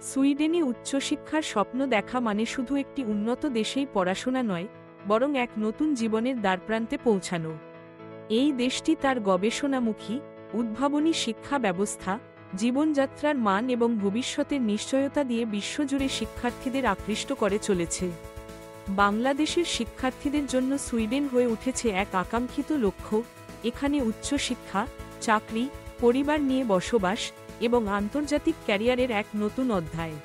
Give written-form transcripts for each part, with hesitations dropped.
সুইডেনে উচ্চশিক্ষার স্বপ্ন দেখা মানে শুধু একটি উন্নত দেশেই পড়াশোনা নয়, বরং এক নতুন জীবনের দ্বারপ্রান্তে পৌঁছানো। এই দেশটি তার গবেষণামুখী, উদ্ভাবনী শিক্ষা ব্যবস্থা, জীবনযাত্রার মান এবং ভবিষ্যতের নিশ্চয়তা দিয়ে বিশ্বজুড়ে শিক্ষার্থীদের আকৃষ্ট করে চলেছে। বাংলাদেশের শিক্ষার্থীদের জন্য সুইডেন হয়ে উঠেছে এক আকাঙ্ক্ষিত লক্ষ্য। এখানে উচ্চশিক্ষা, চাকরি, পরিবার নিয়ে বসবাস এবং আন্তর্জাতিক ক্যারিয়ারের এক নতুন অধ্যায়।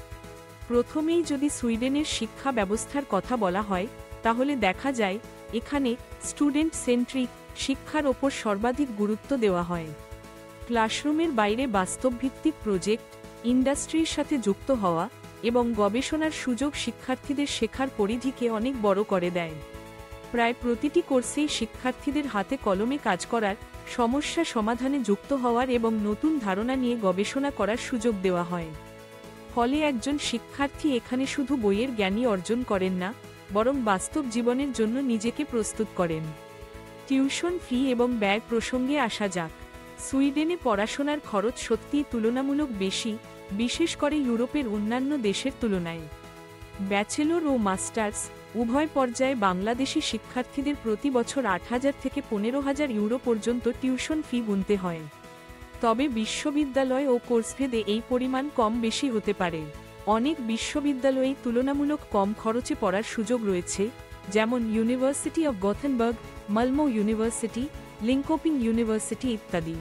প্রথমেই যদি সুইডেনের শিক্ষা ব্যবস্থার কথা বলা হয়, তাহলে দেখা যায় এখানে স্টুডেন্ট সেন্ট্রিক শিক্ষার ওপর সর্বাধিক গুরুত্ব দেওয়া হয়। ক্লাসরুমের বাইরে বাস্তবভিত্তিক প্রজেক্ট, ইন্ডাস্ট্রির সাথে যুক্ত হওয়া এবং গবেষণার সুযোগ শিক্ষার্থীদের শেখার পরিধিকে অনেক বড় করে দেয়। প্রায় প্রতিটি কোর্সেই শিক্ষার্থীদের হাতে কলমে কাজ করার, সমস্যা সমাধানে যুক্ত হওয়ার এবং নতুন ধারণা নিয়ে গবেষণা করার সুযোগ দেওয়া হয়। ফলে একজন শিক্ষার্থী এখানে শুধু বইয়ের জ্ঞানই অর্জন করেন না, বরং বাস্তব জীবনের জন্য নিজেকে প্রস্তুত করেন। টিউশন ফি এবং ব্যয় প্রসঙ্গে আসা যাক। সুইডেনে পড়াশোনার খরচ সত্যিই তুলনামূলক বেশি, বিশেষ করে ইউরোপের অন্যান্য দেশের তুলনায়। ব্যাচেলর ও মাস্টার্স উভয় পর্যায়ে বাংলাদেশি শিক্ষার্থীদের প্রতি বছর 8,000 থেকে 15,000 ইউরো পর্যন্ত টিউশন ফি গুনতে হয়। তবে বিশ্ববিদ্যালয় ও কোর্সভেদে এই পরিমাণ কম বেশি হতে পারে। অনেক বিশ্ববিদ্যালয়েই তুলনামূলক কম খরচে পড়ার সুযোগ রয়েছে, যেমন university of Gothenburg, Malmo university, Linkoping university ইত্যাদি।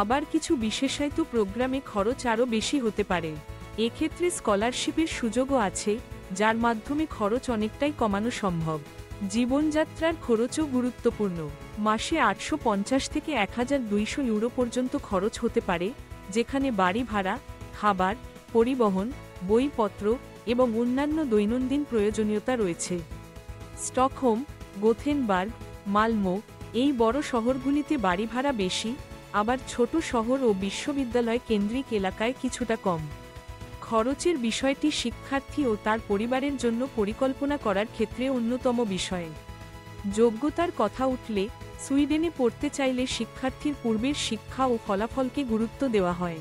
আবার কিছু বিশেষায়িত প্রোগ্রামে খরচ আরও বেশি হতে পারে। এক্ষেত্রে স্কলারশিপের সুযোগও আছে, যার মাধ্যমে খরচ অনেকটাই কমানো সম্ভব। জীবনযাত্রার খরচও গুরুত্বপূর্ণ। মাসে 850 থেকে 1,200 ইউরো পর্যন্ত খরচ হতে পারে, যেখানে বাড়ি ভাড়া, খাবার, পরিবহন, বইপত্র এবং অন্যান্য দৈনন্দিন প্রয়োজনীয়তা রয়েছে। স্টকহোম, গোথেনবার্গ, মালমো এই বড় শহরগুলিতে বাড়ি ভাড়া বেশি, আবার ছোট শহর ও বিশ্ববিদ্যালয় কেন্দ্রিক এলাকায় কিছুটা কম। খরচের বিষয়টি শিক্ষার্থী ও তার পরিবারের জন্য পরিকল্পনা করার ক্ষেত্রে অন্যতম বিষয়। যোগ্যতার কথা উঠলে, সুইডেনে পড়তে চাইলে শিক্ষার্থীর পূর্বের শিক্ষা ও ফলাফলকে গুরুত্ব দেওয়া হয়।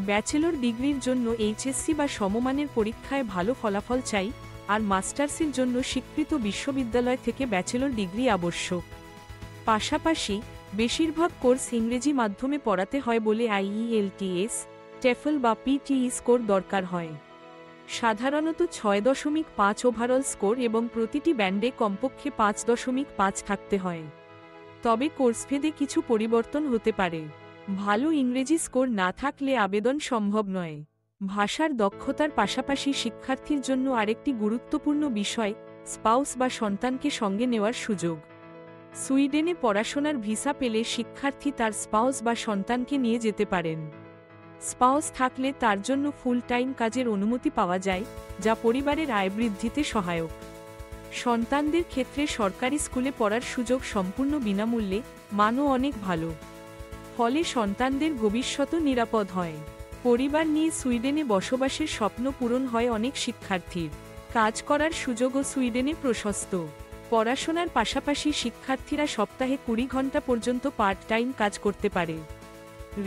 ব্যাচেলর ডিগ্রির জন্য এইচএসসি বা সমমানের পরীক্ষায় ভালো ফলাফল চাই, আর মাস্টার্সের জন্য স্বীকৃত বিশ্ববিদ্যালয় থেকে ব্যাচেলর ডিগ্রি আবশ্যক। পাশাপাশি বেশিরভাগ কোর্স ইংরেজি মাধ্যমে পড়াতে হয় বলে আইইএলটিএস, টেফল বা পিটিই স্কোর দরকার হয়। সাধারণত 6.5 ওভারঅল স্কোর এবং প্রতিটি ব্যান্ডে কমপক্ষে 5.5 থাকতে হয়। তবে কোর্সভেদে কিছু পরিবর্তন হতে পারে। ভালো ইংরেজি স্কোর না থাকলে আবেদন সম্ভব নয়। ভাষার দক্ষতার পাশাপাশি শিক্ষার্থীর জন্য আরেকটি গুরুত্বপূর্ণ বিষয় স্পাউস বা সন্তানকে সঙ্গে নেওয়ার সুযোগ। সুইডেনে পড়াশোনার ভিসা পেলে শিক্ষার্থী তার স্পাউস বা সন্তানকে নিয়ে যেতে পারেন। স্পাউস থাকলে তার জন্য ফুল টাইম কাজের অনুমতি পাওয়া যায়, যা পরিবারের আয় বৃদ্ধিতে সহায়ক। সন্তানদের ক্ষেত্রে সরকারি স্কুলে পড়ার সুযোগ সম্পূর্ণ বিনামূল্যে, মানও অনেক ভালো। ফলে সন্তানদের ভবিষ্যৎও নিরাপদ হয়। পরিবার নিয়ে সুইডেনে বসবাসের স্বপ্ন পূরণ হয় অনেক শিক্ষার্থীর। কাজ করার সুযোগও সুইডেনে প্রশস্ত। পড়াশোনার পাশাপাশি শিক্ষার্থীরা সপ্তাহে 20 ঘন্টা পর্যন্ত পার্ট টাইম কাজ করতে পারে।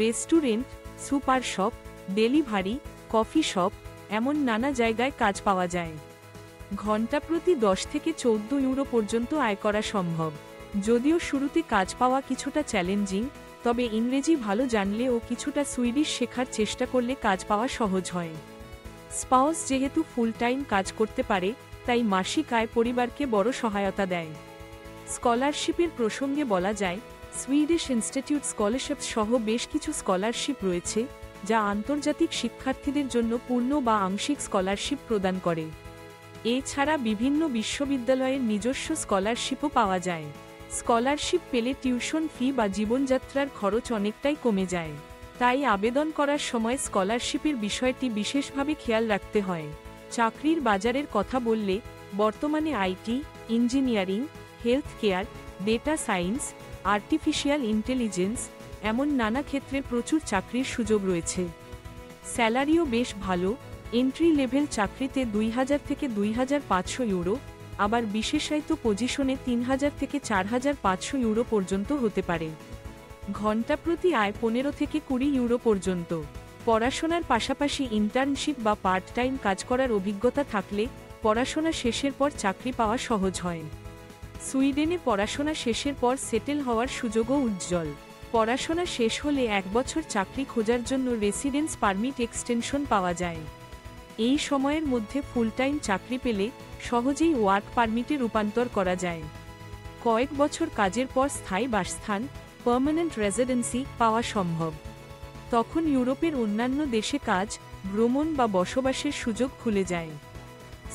Restaurant, super shop, delivery, coffee shop এমন নানা জায়গায় কাজ পাওয়া যায়। ঘন্টা প্রতি 10 থেকে 14 ইউরো পর্যন্ত আয় করা সম্ভব। যদিও শুরুতে কাজ পাওয়া কিছুটা চ্যালেঞ্জিং, তবে ইংরেজি ভালো জানলে ও কিছুটা সুইডিশ শেখার চেষ্টা করলে কাজ পাওয়া সহজ হয়। স্পাউস যেহেতু ফুল টাইম কাজ করতে পারে, তাই মাসিক আয় পরিবারকে বড় সহায়তা দেয়। স্কলারশিপের প্রসঙ্গে বলা যায়, সুইডিশ ইনস্টিটিউট স্কলারশিপ সহ বেশ কিছু স্কলারশিপ রয়েছে, যা আন্তর্জাতিক শিক্ষার্থীদের জন্য পূর্ণ বা আংশিক স্কলারশিপ প্রদান করে। এছাড়া বিভিন্ন বিশ্ববিদ্যালয়ের নিজস্ব স্কলারশিপও পাওয়া যায়। স্কলারশিপ পেলে টিউশন ফি বা জীবনযাত্রার খরচ অনেকটাই কমে যায়। তাই আবেদন করার সময় স্কলারশিপের বিষয়টি বিশেষভাবে খেয়াল রাখতে হয়। চাকরির বাজারের কথা বললে, বর্তমানে IT, engineering, health care, data science, artificial intelligence এমন নানা ক্ষেত্রে প্রচুর চাকরির সুযোগ রয়েছে। স্যালারিও বেশ ভালো। এন্ট্রি লেভেল চাকরিতে 2,000 থেকে 2,500 ইউরো, আবার বিশেষায়িত পজিশনে 3,000 থেকে 4,500 ইউরো পর্যন্ত হতে পারে। ঘন্টা প্রতি আয় 15 থেকে 20 ইউরো পর্যন্ত। পড়াশোনার পাশাপাশি ইন্টার্নশিপ বা পার্ট টাইম কাজ করার অভিজ্ঞতা থাকলে পড়াশোনা শেষের পর চাকরি পাওয়া সহজ হয়। সুইডেনে পড়াশোনা শেষের পর সেটেল হওয়ার সুযোগও উজ্জ্বল। পড়াশোনা শেষ হলে 1 বছর চাকরি খোঁজার জন্য রেসিডেন্স পারমিট এক্সটেনশন পাওয়া যায়। এই সময়ের মধ্যে ফুল টাইম চাকরি পেলে সহজেই ওয়ার্ক পারমিটে রূপান্তর করা যায়। কয়েক বছর কাজের পর স্থায়ী বাসস্থান পার্মানেন্ট রেসিডেন্সি পাওয়া সম্ভব। তখন ইউরোপের অন্যান্য দেশে কাজ, ভ্রমণ বা বসবাসের সুযোগ খুলে যায়।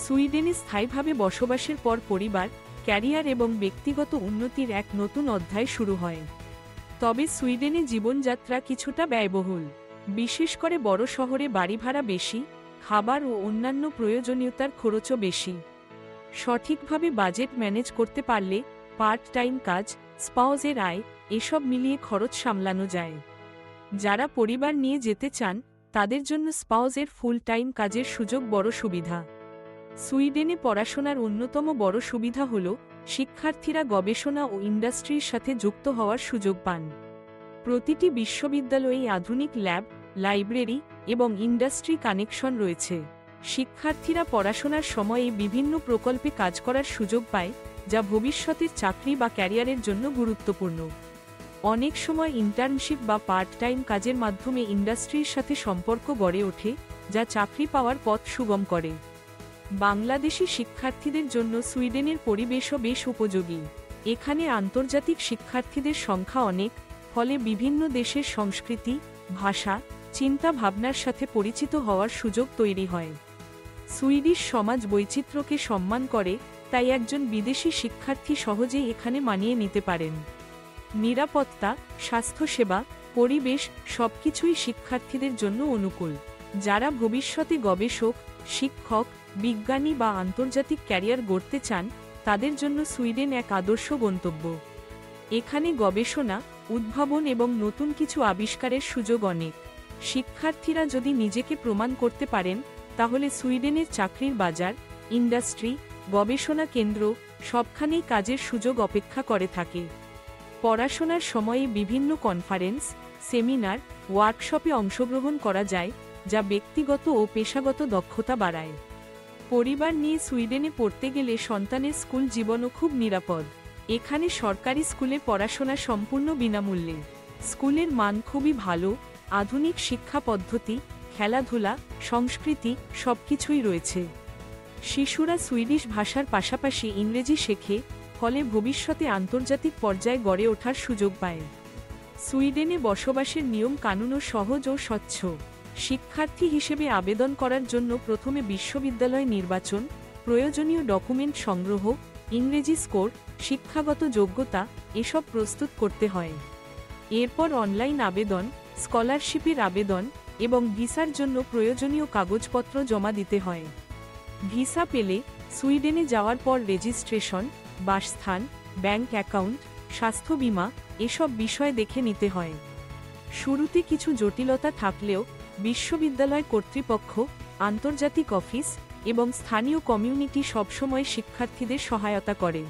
সুইডেনে স্থায়ীভাবে বসবাসের পর পরিবার, ক্যারিয়ার এবং ব্যক্তিগত উন্নতির এক নতুন অধ্যায় শুরু হয়। তবে সুইডেনে জীবনযাত্রা কিছুটা ব্যয়বহুল। বিশেষ করে বড় শহরে বাড়ি ভাড়া বেশি, খাবার ও অন্যান্য প্রয়োজনীয়তার খরচও বেশি। সঠিকভাবে বাজেট ম্যানেজ করতে পারলে পার্ট টাইম কাজ, স্পাউসের আয় এসব মিলিয়ে খরচ সামলানো যায়। যারা পরিবার নিয়ে যেতে চান তাদের জন্য স্পাউসের ফুল টাইম কাজের সুযোগ বড় সুবিধা। সুইডেনে পড়াশোনার অন্যতম বড় সুবিধা হল শিক্ষার্থীরা গবেষণা ও ইন্ডাস্ট্রির সাথে যুক্ত হওয়ার সুযোগ পান। প্রতিটি বিশ্ববিদ্যালয়ে আধুনিক ল্যাব, লাইব্রেরি এবং ইন্ডাস্ট্রি কানেকশন রয়েছে। শিক্ষার্থীরা পড়াশোনার সময়ে বিভিন্ন প্রকল্পে কাজ করার সুযোগ পায়, যা ভবিষ্যতের চাকরি বা ক্যারিয়ারের জন্য গুরুত্বপূর্ণ। অনেক সময় ইন্টার্নশিপ বা পার্ট টাইম কাজের মাধ্যমে ইন্ডাস্ট্রির সাথে সম্পর্ক গড়ে ওঠে, যা চাকরি পাওয়ার পথ সুগম করে। বাংলাদেশি শিক্ষার্থীদের জন্য সুইডেনের পরিবেশও বেশ উপযোগী। এখানে আন্তর্জাতিক শিক্ষার্থীদের সংখ্যা অনেক, ফলে বিভিন্ন দেশের সংস্কৃতি, ভাষা, চিন্তা ভাবনার সাথে পরিচিত হওয়ার সুযোগ তৈরি হয়। সুইডিশ সমাজ বৈচিত্র্যকে সম্মান করে, তাই একজন বিদেশি শিক্ষার্থী সহজেই এখানে মানিয়ে নিতে পারেন। নিরাপত্তা, স্বাস্থ্যসেবা, পরিবেশ সবকিছুই শিক্ষার্থীদের জন্য অনুকূল। যারা ভবিষ্যতে গবেষক, শিক্ষক, বিজ্ঞানী বা আন্তর্জাতিক ক্যারিয়ার গড়তে চান তাদের জন্য সুইডেন এক আদর্শ গন্তব্য। এখানে গবেষণা, উদ্ভাবন এবং নতুন কিছু আবিষ্কারের সুযোগ অনেক। শিক্ষার্থীরা যদি নিজেকে প্রমাণ করতে পারেন তাহলে সুইডেনের চাকরির বাজার, ইন্ডাস্ট্রি, গবেষণা কেন্দ্র সবখানেই কাজের সুযোগ অপেক্ষা করে থাকে। পড়াশোনার সময়ে বিভিন্ন কনফারেন্স, সেমিনার, ওয়ার্কশপে অংশগ্রহণ করা যায়, যা ব্যক্তিগত ও পেশাগত দক্ষতা বাড়ায়। পরিবার নিয়ে সুইডেনে পড়তে গেলে সন্তানের স্কুল জীবনও খুব নিরাপদ। এখানে সরকারি স্কুলে পড়াশোনা সম্পূর্ণ বিনামূল্যে। স্কুলের মান খুবই ভালো, আধুনিক শিক্ষা পদ্ধতি, খেলাধুলা, সংস্কৃতি সবকিছুই রয়েছে। শিশুরা সুইডিশ ভাষার পাশাপাশি ইংরেজি শেখে, ফলে ভবিষ্যতে আন্তর্জাতিক পর্যায়ে গড়ে ওঠার সুযোগ পায়। সুইডেনে বসবাসের নিয়ম কানুনও সহজ ও স্বচ্ছ। শিক্ষার্থী হিসেবে আবেদন করার জন্য প্রথমে বিশ্ববিদ্যালয় নির্বাচন, প্রয়োজনীয় ডকুমেন্ট সংগ্রহ, ইংরেজি স্কোর, শিক্ষাগত যোগ্যতা এসব প্রস্তুত করতে হয়। এরপর অনলাইন আবেদন, স্কলারশিপের আবেদন এবং ভিসার জন্য প্রয়োজনীয় কাগজপত্র জমা দিতে হয়। ভিসা পেলে সুইডেনে যাওয়ার পর রেজিস্ট্রেশন, বাসস্থান, ব্যাংক অ্যাকাউন্ট, স্বাস্থ্য বীমা এসব বিষয় দেখে নিতে হয়। শুরুতে কিছু জটিলতা থাকলেও বিশ্ববিদ্যালয় কর্তৃপক্ষ, আন্তর্জাতিক অফিস এবং স্থানীয় কমিউনিটি সবসময় শিক্ষার্থীদের সহায়তা করে।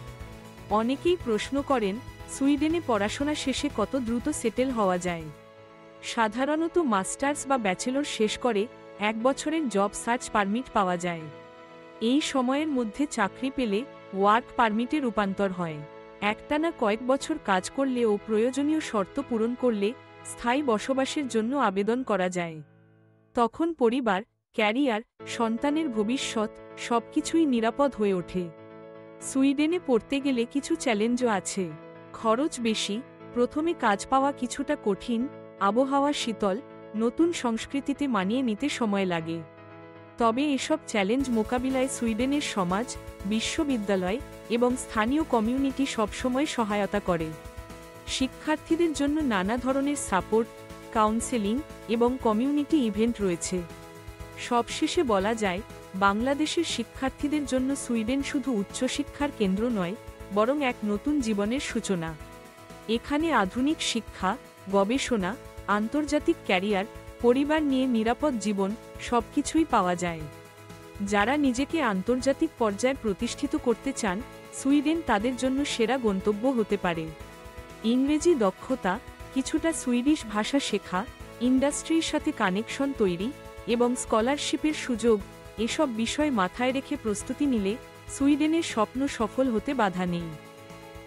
অনেকেই প্রশ্ন করেন, সুইডেনে পড়াশোনা শেষে কত দ্রুত সেটেল হওয়া যায়। সাধারণত মাস্টার্স বা ব্যাচেলর শেষ করে 1 বছরের জব সার্চ পারমিট পাওয়া যায়। এই সময়ের মধ্যে চাকরি পেলে ওয়ার্ক পারমিটে রূপান্তর হয়। একটানা কয়েক বছর কাজ করলে ও প্রয়োজনীয় শর্ত পূরণ করলে স্থায়ী বসবাসের জন্য আবেদন করা যায়। তখন পরিবার, ক্যারিয়ার, সন্তানের ভবিষ্যৎ সবকিছুই নিরাপদ হয়ে ওঠে। সুইডেনে পড়তে গেলে কিছু চ্যালেঞ্জও আছে। খরচ বেশি, প্রথমে কাজ পাওয়া কিছুটা কঠিন, আবহাওয়া শীতল, নতুন সংস্কৃতিতে মানিয়ে নিতে সময় লাগে। তবে এসব চ্যালেঞ্জ মোকাবিলায় সুইডেনের সমাজ, বিশ্ববিদ্যালয় এবং স্থানীয় কমিউনিটি সবসময় সহায়তা করে। শিক্ষার্থীদের জন্য নানা ধরনের সাপোর্ট, কাউন্সেলিং এবং কমিউনিটি ইভেন্ট রয়েছে। সবশেষে বলা যায়, বাংলাদেশের শিক্ষার্থীদের জন্য সুইডেন শুধু উচ্চশিক্ষার কেন্দ্র নয়, বরং এক নতুন জীবনের সূচনা। এখানে আধুনিক শিক্ষা, গবেষণা, আন্তর্জাতিক ক্যারিয়ার, পরিবার নিয়ে নিরাপদ জীবন সবকিছুই পাওয়া যায়। যারা নিজেকে আন্তর্জাতিক পর্যায়ে প্রতিষ্ঠিত করতে চান, সুইডেন তাদের জন্য সেরা গন্তব্য হতে পারে। ইংরেজি দক্ষতা, কিছুটা সুইডিশ ভাষা শেখা ইন্ডাস্ট্রির সাথে কানেকশন তৈরি এবং স্কলারশিপের সুযোগ, এসব বিষয় মাথায় রেখে প্রস্তুতি নিলে সুইডেনের স্বপ্ন সফল হতে বাধা নেই।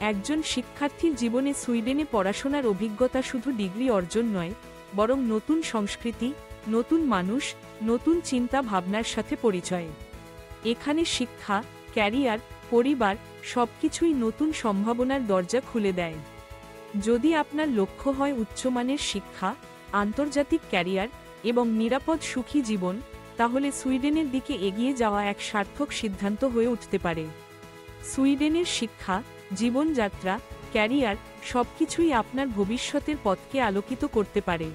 একজন শিক্ষার্থীর জীবনে সুইডেনে পড়াশোনার অভিজ্ঞতা শুধু ডিগ্রি অর্জন নয়, বরং নতুন সংস্কৃতি, নতুন মানুষ, নতুন চিন্তা ভাবনার সাথে পরিচয়। এখানে শিক্ষা, ক্যারিয়ার, পরিবার সবকিছুই নতুন সম্ভাবনার দরজা খুলে দেয়। যদি আপনার লক্ষ্য হয় উচ্চমানের শিক্ষা, আন্তর্জাতিক ক্যারিয়ার এবং নিরাপদ সুখী জীবন, তাহলে সুইডেনের দিকে এগিয়ে যাওয়া এক সার্থক সিদ্ধান্ত হয়ে উঠতে পারে। সুইডেনের শিক্ষা, জীবনযাত্রা, ক্যারিয়ার সবকিছুই আপনার ভবিষ্যতের পথকে আলোকিত করতে পারে।